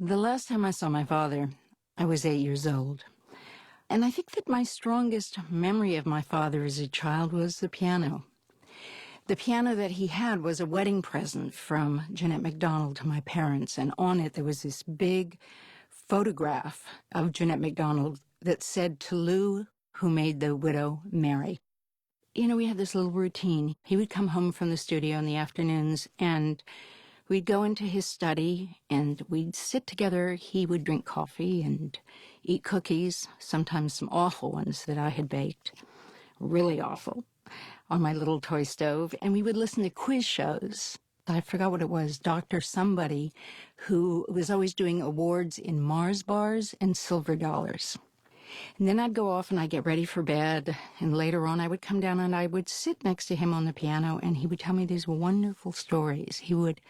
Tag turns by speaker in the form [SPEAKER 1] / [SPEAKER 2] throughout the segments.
[SPEAKER 1] The last time I saw my father, I was 8 years old. And I think that my strongest memory of my father as a child was the piano. The piano that he had was a wedding present from Jeanette MacDonald to my parents, and on it there was this big photograph of Jeanette MacDonald that said, "To Lou, who made the widow marry." You know, we had this little routine. He would come home from the studio in the afternoons, and we'd go into his study, and we'd sit together. He would drink coffee and eat cookies, sometimes some awful ones that I had baked, really awful, on my little toy stove, and we would listen to quiz shows. I forgot what it was, Dr. Somebody, who was always doing awards in Mars bars and silver dollars. And then I'd go off and I'd get ready for bed, and later on I would come down and I would sit next to him on the piano, and he would tell me these wonderful stories. He would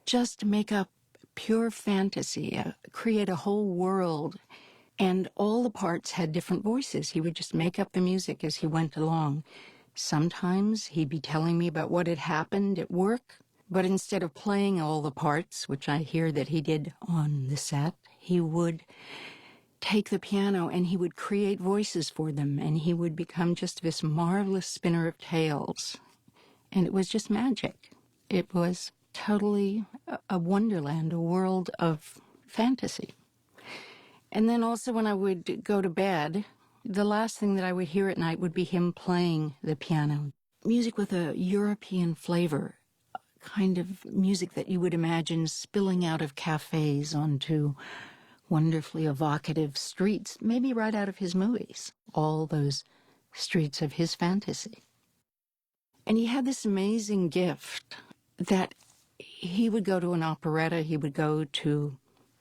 [SPEAKER 1] just make up pure fantasy, create a whole world, and all the parts had different voices. He would just make up the music as he went along. Sometimes he'd be telling me about what had happened at work, but instead of playing all the parts, which I hear that he did on the set, he would take the piano and he would create voices for them, and he would become just this marvelous spinner of tales. And it was just magic. It was totally a wonderland, a world of fantasy. And then also when I would go to bed, the last thing that I would hear at night would be him playing the piano. Music with a European flavor, kind of music that you would imagine spilling out of cafes onto wonderfully evocative streets, maybe right out of his movies, all those streets of his fantasy. And he had this amazing gift that he would go to an operetta, he would go to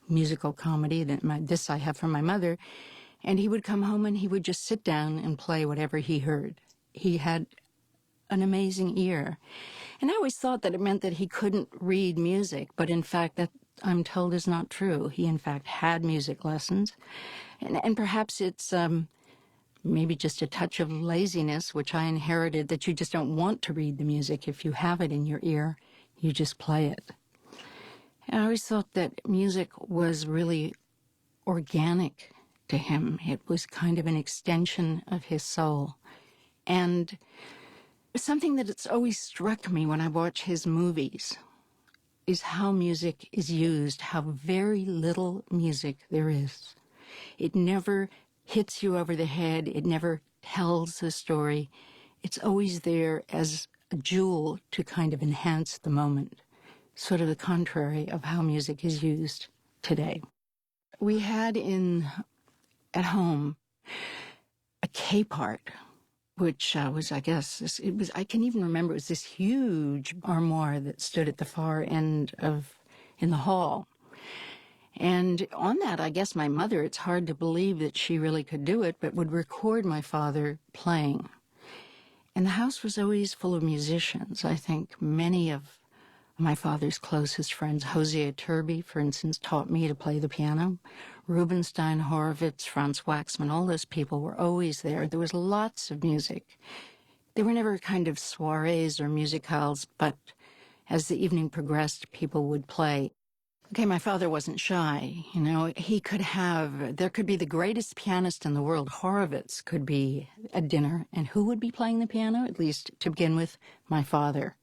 [SPEAKER 1] musical comedy, this I have from my mother, and he would come home and he would just sit down and play whatever he heard. He had an amazing ear. And I always thought that it meant that he couldn't read music, but in fact that, I'm told, is not true. He in fact had music lessons. And perhaps it's maybe just a touch of laziness, which I inherited, that you just don't want to read the music. If you have it in your ear, you just play it. And I always thought that music was really organic to him. It was kind of an extension of his soul. And something that it's always struck me when I watch his movies is how music is used, how very little music there is. It never hits you over the head. It never tells a story. It's always there as a jewel to kind of enhance the moment, sort of the contrary of how music is used today. We had at home a K-part, which was, I guess, I can even remember, it was this huge armoire that stood at the far end in the hall. And on that, I guess my mother, it's hard to believe that she really could do it, but would record my father playing. And the house was always full of musicians. I think many of my father's closest friends, Hosea Turby, for instance, taught me to play the piano. Rubinstein, Horowitz, Franz Waxman, all those people were always there. There was lots of music. There were never kind of soirees or musicales, but as the evening progressed, people would play. Okay, my father wasn't shy. You know, there could be the greatest pianist in the world. Horowitz could be at dinner, and who would be playing the piano? At least to begin with, my father.